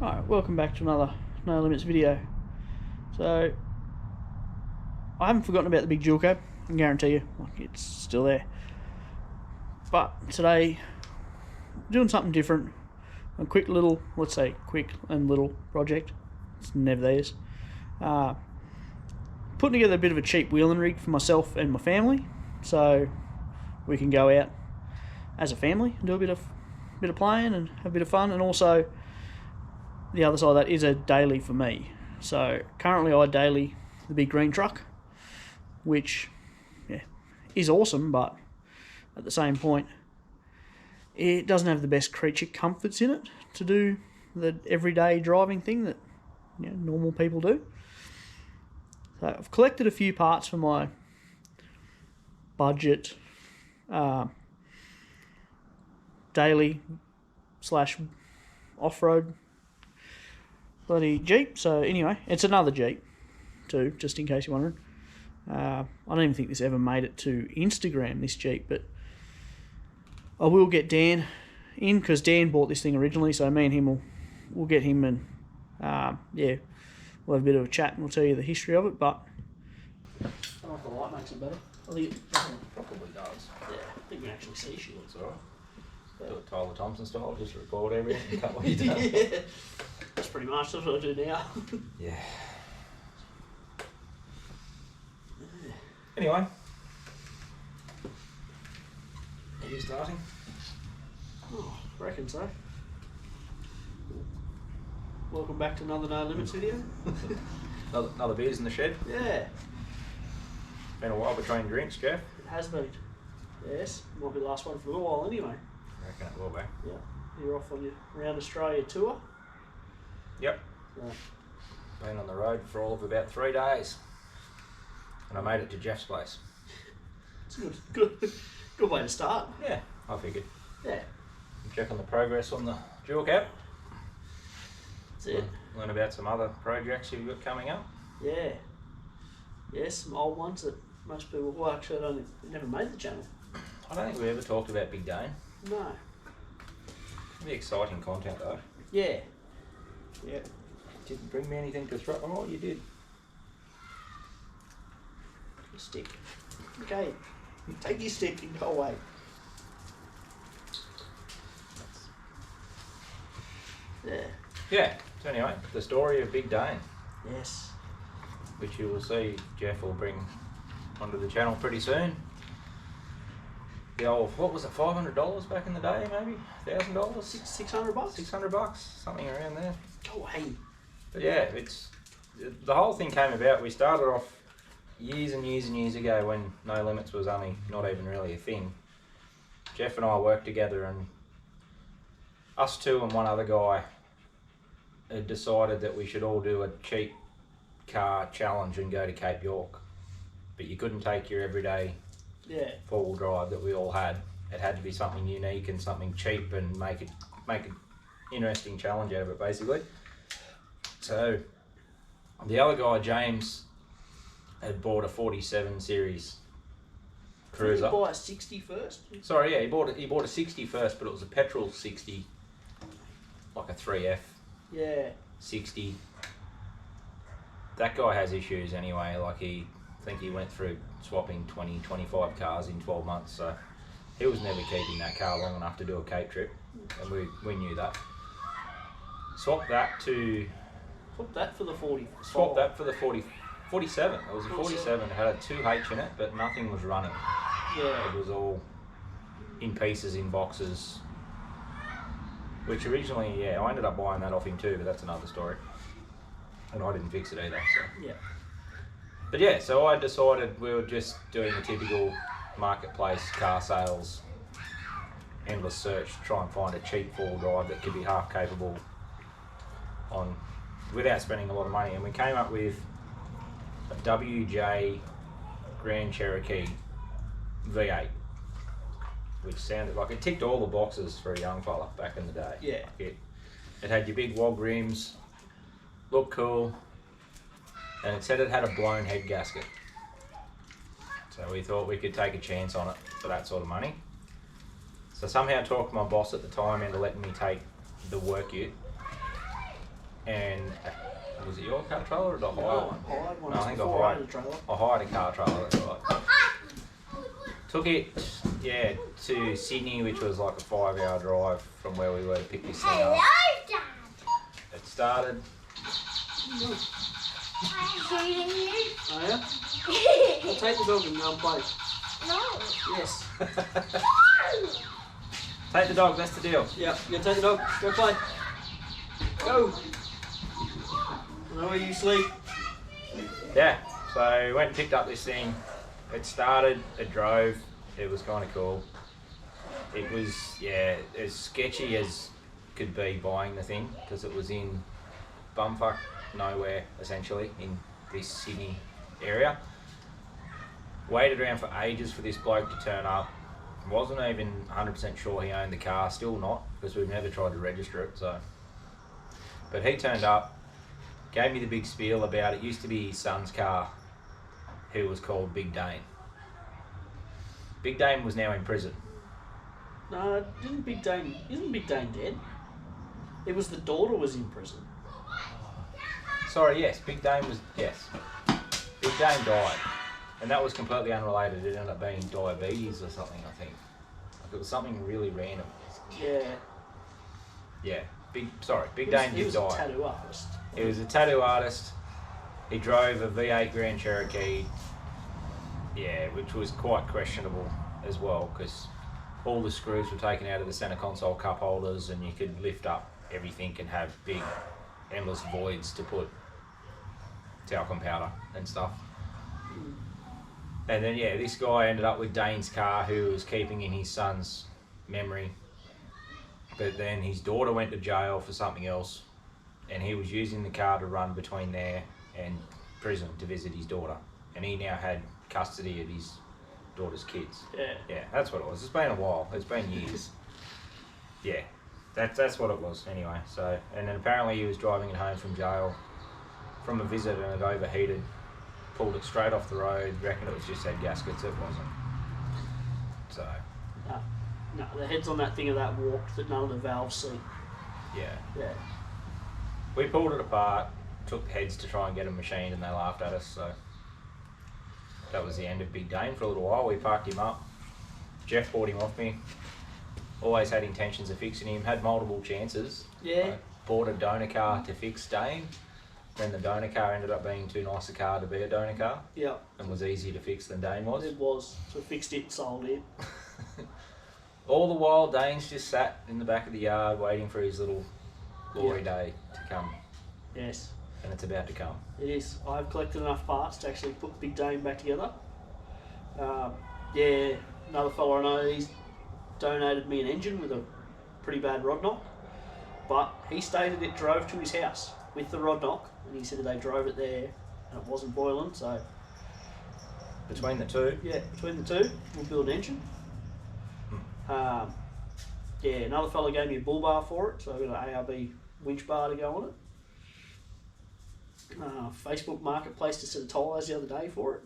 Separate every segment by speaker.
Speaker 1: Alright, welcome back to another No Limits video. So, I haven't forgotten about the big dual cab, I can guarantee you, it's still there. But today, doing something different, a quick little, let's say quick and little project, it's never theirs. Putting together a bit of a cheap wheeling rig for myself and my family, so we can go out as a family and do a bit of playing and have a bit of fun, and also the other side of that is a daily for me. So currently I daily the big green truck, which is awesome, but at the same point it doesn't have the best creature comforts in it to do the everyday driving thing that normal people do. So I've collected a few parts for my budget daily / off-road bloody Jeep. So anyway, it's another Jeep too, just in case you're wondering. I don't even think this ever made it to Instagram, this Jeep, but I will get Dan in because Dan bought this thing originally, so me and him we'll get him, and we'll have a bit of a chat and we'll tell you the history of it. But I don't know if the light makes it better. I think it
Speaker 2: probably does.
Speaker 1: Yeah, I think you can actually see shit.
Speaker 2: It's alright. Do it Tyler Thompson style, just record everything and cut what you do.
Speaker 1: Yeah. That's pretty much what I do now.
Speaker 2: Yeah. Anyway. Are you starting?
Speaker 1: Oh, I reckon so. Welcome back to another No Limits video.
Speaker 2: another beers in the shed?
Speaker 1: Yeah.
Speaker 2: Been a while between drinks, Jeff.
Speaker 1: It has been. Yes. Might be the last one for a little while anyway.
Speaker 2: I reckon it will be.
Speaker 1: Yeah. You're off on your round Australia tour?
Speaker 2: Yep.
Speaker 1: So.
Speaker 2: Been on the road for all of about 3 days. And I made it to Jeff's place.
Speaker 1: It's good way to start.
Speaker 2: Yeah, I figured.
Speaker 1: Yeah.
Speaker 2: Check on the progress on the dual cab.
Speaker 1: That's it.
Speaker 2: Learn about some other projects you've got coming up.
Speaker 1: Yeah. Yes, some old ones that most people, well actually never made the channel.
Speaker 2: I don't think we ever talked about Big Dane.
Speaker 1: No.
Speaker 2: It'd be exciting content though.
Speaker 1: Yeah. Yeah.
Speaker 2: Didn't bring me anything to throw. Oh, you did.
Speaker 1: A stick. Okay. Take your stick and go away. Yeah.
Speaker 2: Yeah. So anyway, the story of Big Dane.
Speaker 1: Yes.
Speaker 2: Which you will see Jeff will bring onto the channel pretty soon. The old, what was it, $500 back in the day, maybe? $1,000?
Speaker 1: $600?
Speaker 2: $600, something around there.
Speaker 1: Go away.
Speaker 2: But yeah, the whole thing came about, we started off years and years and years ago when No Limits was only not even really a thing. Jeff and I worked together, and us two and one other guy had decided that we should all do a cheap car challenge and go to Cape York. But you couldn't take your everyday four-wheel drive that we all had. It had to be something unique and something cheap and make an interesting challenge out of it, basically. So the other guy, James, had bought a 47 series Cruiser.
Speaker 1: Did he buy a 60 first?
Speaker 2: Sorry, yeah, he bought a 60 first, but it was a petrol 60, like a 3F.
Speaker 1: Yeah.
Speaker 2: 60. That guy has issues anyway. Like I think he went through swapping 20, 25 cars in 12 months. So he was never keeping that car long enough to do a Cape trip, and we knew that. Swap that for the 40.
Speaker 1: Swap
Speaker 2: that for the 47. It was a 47. It had a 2H in it, but nothing was running.
Speaker 1: Yeah.
Speaker 2: It was all in pieces, in boxes. Which originally, I ended up buying that off him too, but that's another story. And I didn't fix it either, so.
Speaker 1: Yeah.
Speaker 2: But yeah, so I decided we were just doing the typical marketplace car sales, endless search, try and find a cheap four-wheel drive that could be half capable without spending a lot of money. And we came up with a WJ Grand Cherokee V8, which sounded like it ticked all the boxes for a young fella back in the day.
Speaker 1: Yeah.
Speaker 2: Like it had your big wog rims, looked cool, and it said it had a blown head gasket. So we thought we could take a chance on it for that sort of money. So somehow talked my boss at the time into letting me take the work ute and was it your car trailer or the hire one?
Speaker 1: Hired one.
Speaker 2: No, I think I
Speaker 1: before
Speaker 2: hired
Speaker 1: a trailer.
Speaker 2: I hired a car trailer. That's right. Took it, to Sydney, which was like a 5-hour drive from where we were to pick this thing up. It started.
Speaker 1: Oh yeah? I'll take the dog and go and play.
Speaker 3: No.
Speaker 1: Yes.
Speaker 2: Take the dog, that's the deal.
Speaker 1: Yep, you gonna take the dog, go play. Go! I know where you sleep.
Speaker 2: Yeah, so went and picked up this thing. It started, it drove, it was kind of cool. It was, as sketchy as could be buying the thing, because it was in bumfuck nowhere, essentially, in this Sydney area. Waited around for ages for this bloke to turn up. Wasn't even 100% sure he owned the car, still not, because we've never tried to register it, so. But he turned up, gave me the big spiel about it. Used to be his son's car, who was called Big Dane. Big Dane was now in prison.
Speaker 1: No, isn't Big Dane dead? It was the daughter was in prison.
Speaker 2: Sorry, yes, Big Dane Big Dane died. And that was completely unrelated. It ended up being diabetes or something, I think. Like it was something really random.
Speaker 1: Yeah.
Speaker 2: Yeah, Big Dane
Speaker 1: He
Speaker 2: did
Speaker 1: was a
Speaker 2: die.
Speaker 1: tattoo artist.
Speaker 2: He was a tattoo artist. He drove a V8 Grand Cherokee. Yeah, which was quite questionable as well, because all the screws were taken out of the centre console cup holders, and you could lift up everything and have big, endless voids to put talcum powder and stuff. And then, this guy ended up with Dane's car, who was keeping in his son's memory. But then his daughter went to jail for something else, and he was using the car to run between there and prison to visit his daughter. And he now had custody of his daughter's kids.
Speaker 1: Yeah.
Speaker 2: Yeah, that's what it was. It's been a while. It's been years. Yeah, that's what it was anyway. So, and then apparently he was driving it home from jail from a visit, and it overheated. Pulled it straight off the road, reckoned it was just head gaskets, it wasn't. So.
Speaker 1: No, the head's on that thing of that warped that none of the valves see.
Speaker 2: Yeah.
Speaker 1: Yeah.
Speaker 2: We pulled it apart, took the heads to try and get them machined, and they laughed at us, so. That was the end of Big Dane for a little while. We parked him up. Jeff bought him off me. Always had intentions of fixing him, had multiple chances.
Speaker 1: Yeah.
Speaker 2: I bought a donor car to fix Dane. Then the donor car ended up being too nice a car to be a donor car.
Speaker 1: Yeah.
Speaker 2: And was easier to fix than Dane was.
Speaker 1: It was. So fixed it, sold it.
Speaker 2: All the while, Dane's just sat in the back of the yard waiting for his little glory day to come.
Speaker 1: Yes.
Speaker 2: And it's about to come.
Speaker 1: It is. I've collected enough parts to actually put Big Dane back together. Another fellow I know, he's donated me an engine with a pretty bad rod knock. But he stated it drove to his house with the rod knock, and he said they drove it there and it wasn't boiling, so...
Speaker 2: Between the two?
Speaker 1: Yeah, between the two, we'll build an engine. Another fellow gave me a bull bar for it, so I've got an ARB winch bar to go on it. Facebook Marketplace to set a tyres the other day for it.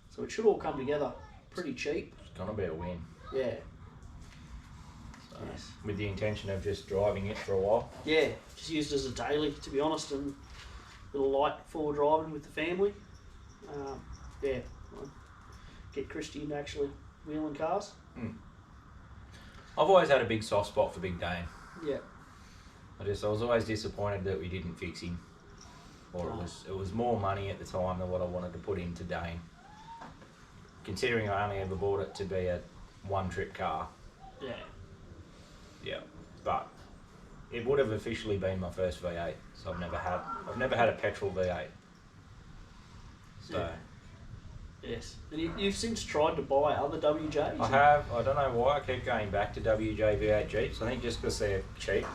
Speaker 1: So it should all come together pretty cheap.
Speaker 2: It's going to be a win.
Speaker 1: Yeah.
Speaker 2: So,
Speaker 1: Yes.
Speaker 2: With the intention of just driving it for a while.
Speaker 1: Yeah, just used as a daily, to be honest, and a little light forward driving with the family. I'll get Christy into actually wheeling cars.
Speaker 2: I've always had a big soft spot for Big Dane.
Speaker 1: Yeah.
Speaker 2: I was always disappointed that we didn't fix him. Or it was more money at the time than what I wanted to put into Dane. Considering I only ever bought it to be a one-trip car.
Speaker 1: Yeah.
Speaker 2: Yeah, but it would have officially been my first V8, so I've never had a petrol V8. So
Speaker 1: Yeah. Yes. And you've since tried to buy other WJs?
Speaker 2: I have. I don't know why I keep going back to WJ V8 Jeeps. I think just because they're cheap.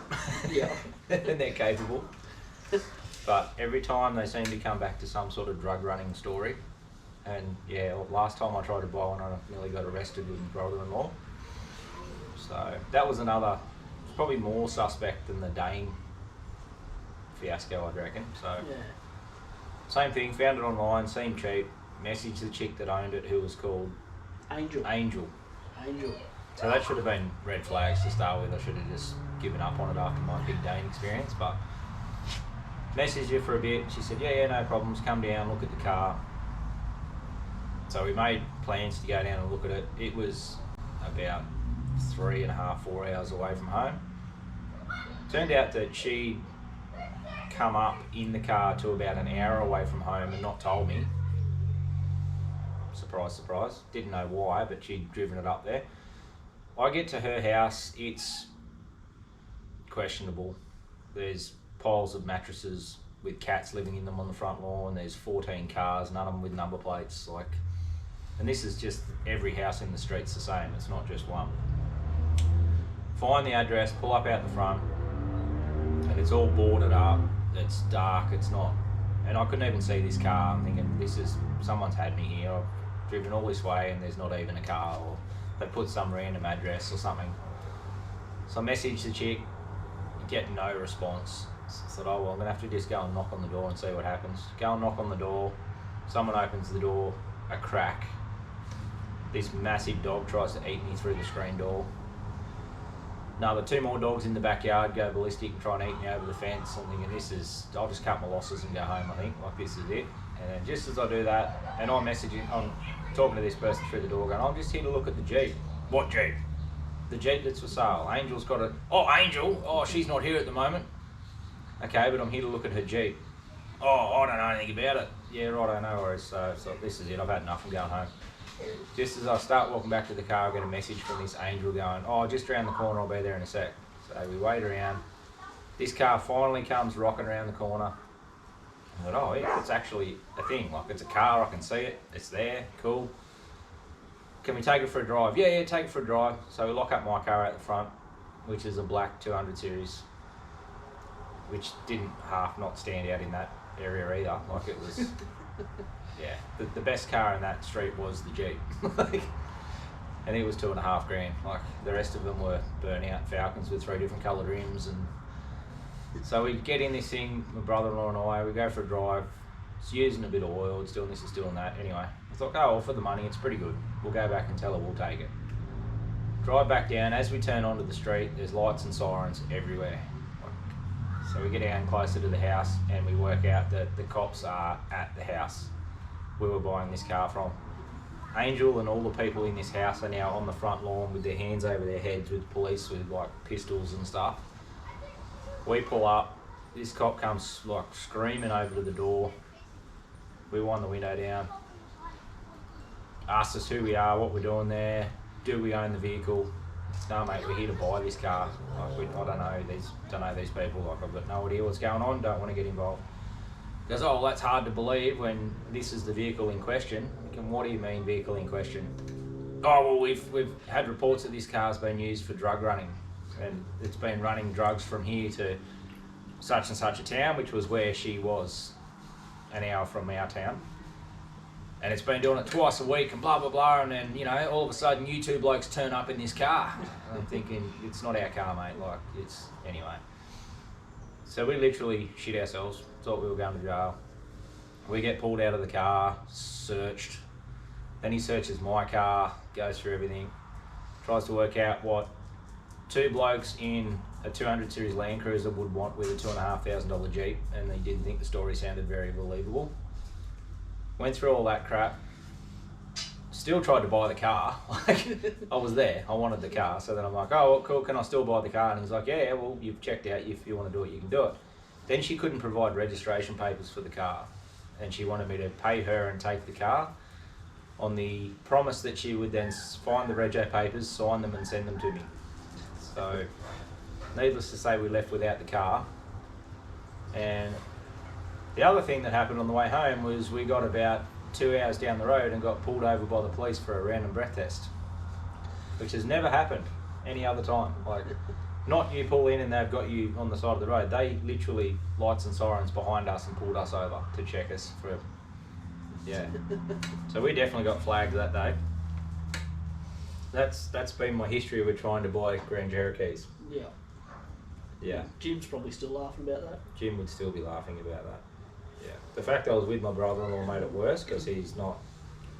Speaker 1: Yeah.
Speaker 2: And they're capable. But every time they seem to come back to some sort of drug running story. And last time I tried to buy one, I nearly got arrested with my brother-in-law. So that was probably more suspect than the Dane fiasco, I reckon. So same thing, found it online, seemed cheap. Messaged the chick that owned it, who was called Angel. So that should have been red flags to start with. I should have just given up on it after my Big Dane experience, but Messaged her for a bit. She said, yeah, no problems. Come down, look at the car. So we made plans to go down and look at it. It was about 3.5, 4 hours away from home. Turned out that she'd come up in the car to about an hour away from home and not told me. Surprise, surprise. Didn't know why, but she'd driven it up there. I get to her house, it's questionable. There's piles of mattresses with cats living in them on the front lawn. There's 14 cars, none of them with number plates. And this is just every house in the street's the same. It's not just one. Find the address, pull up out the front, and it's all boarded up. It's dark. It's not. And I couldn't even see this car. I'm thinking, someone's had me here. I've driven all this way, and there's not even a car, or they put some random address or something. So I messaged the chick, get no response. So I thought, oh well, I'm gonna have to just go and knock on the door and see what happens. Go and knock on the door. Someone opens the door, a crack. This massive dog tries to eat me through the screen door. Another 2 more dogs in the backyard go ballistic and try and eat me over the fence. I'm thinking, I'll just cut my losses and go home, I think. This is it. And then just as I do that, and I'm talking to this person through the door going, I'm just here to look at the Jeep. What Jeep? The Jeep that's for sale. Angel's got a... Oh, Angel? Oh, she's not here at the moment. Okay, but I'm here to look at her Jeep. Oh, I don't know anything about it. Yeah, right, no worries. So this is it. I've had enough. I'm going home. Just as I start walking back to the car, I get a message from this Angel going, oh, just around the corner, I'll be there in a sec. So we wait around. This car finally comes rocking around the corner. I thought, oh, yeah, it's actually a thing. It's a car, I can see it. It's there, cool. Can we take it for a drive? Yeah, take it for a drive. So we lock up my car out the front, which is a black 200 series, which didn't not stand out in that area either. It was... Yeah, the best car in that street was the Jeep. And it was $2.5 grand. The rest of them were burnout Falcons with 3 different coloured rims. And so we get in this thing, my brother-in-law and I, we go for a drive. It's using a bit of oil, it's doing this, it's doing that. Anyway, I thought, oh, well, for the money, it's pretty good. We'll go back and tell her we'll take it. Drive back down. As we turn onto the street, there's lights and sirens everywhere. So we get down closer to the house and we work out that the cops are at the house we were buying this car from. Angel and all the people in this house are now on the front lawn with their hands over their heads with police with pistols and stuff. We pull up, this cop comes screaming over to the door. We wind the window down, asks us who we are, what we're doing there, do we own the vehicle. No mate, we're here to buy this car. I don't know these people. I've got no idea what's going on, don't want to get involved. He goes, oh, well, that's hard to believe when this is the vehicle in question. And what do you mean vehicle in question? Oh, well, we've had reports that this car's been used for drug running, and it's been running drugs from here to such and such a town, which was where she was, an hour from our town. And it's been doing it twice a week and blah, blah, blah. And then, all of a sudden you 2 blokes turn up in this car. And I'm thinking, it's not our car, mate. Anyway. So we literally shit ourselves. Thought we were going to jail. We get pulled out of the car, searched. Then he searches my car, goes through everything. Tries to work out what 2 blokes in a 200 series Land Cruiser would want with a $2,500 Jeep. And he didn't think the story sounded very believable. Went through all that crap, still tried to buy the car. I was there, I wanted the car. So then I'm like, oh, well, cool, can I still buy the car? And he's like, yeah, well, you've checked out, if you want to do it, you can do it. Then she couldn't provide registration papers for the car. And she wanted me to pay her and take the car on the promise that she would then find the rego papers, sign them and send them to me. So, needless to say, we left without the car. And the other thing that happened on the way home was we got about 2 hours down the road and got pulled over by the police for a random breath test, which has never happened any other time. Not you pull in and they've got you on the side of the road. They literally lights and sirens behind us and pulled us over to check us for, yeah. So we definitely got flagged that day. That's been my history with trying to buy Grand Cherokees.
Speaker 1: Yeah.
Speaker 2: Yeah.
Speaker 1: Jim's probably still laughing about that.
Speaker 2: Jim would still be laughing about that. Yeah. The fact I was with my brother-in-law made it worse because he's not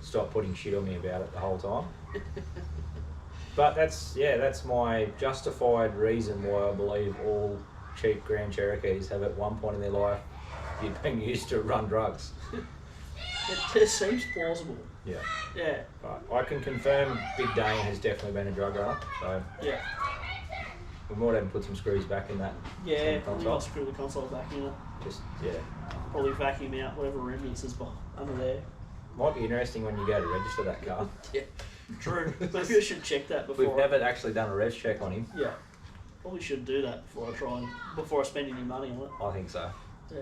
Speaker 2: stopped putting shit on me about it the whole time. But that's my justified reason why I believe all cheap Grand Cherokees have at one point in their life you'd been used to run drugs.
Speaker 1: It just seems plausible.
Speaker 2: Yeah.
Speaker 1: Yeah.
Speaker 2: But I can confirm Big Dane has definitely been a drug runner. So
Speaker 1: Yeah.
Speaker 2: we might even put some screws back in that.
Speaker 1: Yeah,
Speaker 2: same
Speaker 1: probably
Speaker 2: console.
Speaker 1: not screw the console back in it.
Speaker 2: Just yeah.
Speaker 1: Probably vacuum out whatever remnants is under there.
Speaker 2: Might be interesting when you go to register that car.
Speaker 1: Yeah. True. Maybe I should check that before.
Speaker 2: We've never actually done a res check on him.
Speaker 1: Yeah. Probably should do that before I spend any money on it.
Speaker 2: I think so.
Speaker 1: Yeah.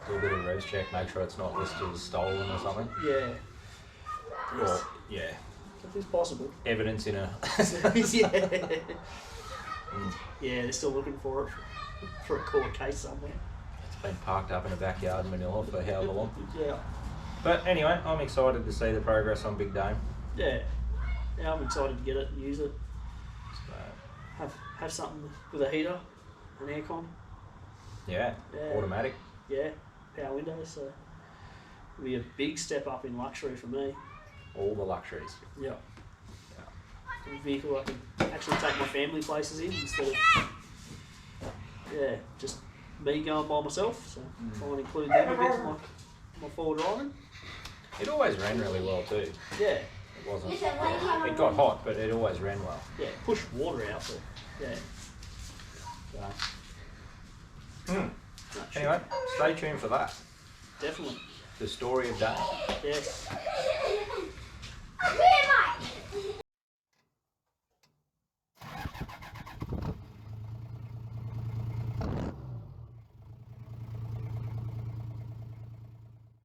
Speaker 2: Do a bit of a res check, make sure it's not listed as stolen or something.
Speaker 1: Yeah.
Speaker 2: Or
Speaker 1: Yes.
Speaker 2: yeah,
Speaker 1: If it's possible.
Speaker 2: evidence in a.
Speaker 1: Yeah. Yeah, they're still looking for it for a court case somewhere.
Speaker 2: It's been parked up in a backyard in Manila for however long.
Speaker 1: Yeah.
Speaker 2: But anyway, I'm excited to see the progress on Big Dane.
Speaker 1: Yeah. Yeah, I'm excited to get it and use it.
Speaker 2: So,
Speaker 1: Have something with a heater, an aircon.
Speaker 2: yeah,
Speaker 1: Yeah.
Speaker 2: automatic.
Speaker 1: Yeah, power windows. So it'll be a big step up in luxury for me.
Speaker 2: All the luxuries.
Speaker 1: Yeah. A vehicle I can actually take my family places in instead of just me going by myself. So I want to include them a bit in my forward driving.
Speaker 2: It always ran really well too.
Speaker 1: Yeah.
Speaker 2: It wasn't. It got hot, but it always ran well.
Speaker 1: Yeah, push water out, but yeah. So, no,
Speaker 2: Anyway, stay tuned for that.
Speaker 1: definitely.
Speaker 2: The story of Dane.
Speaker 1: Yes.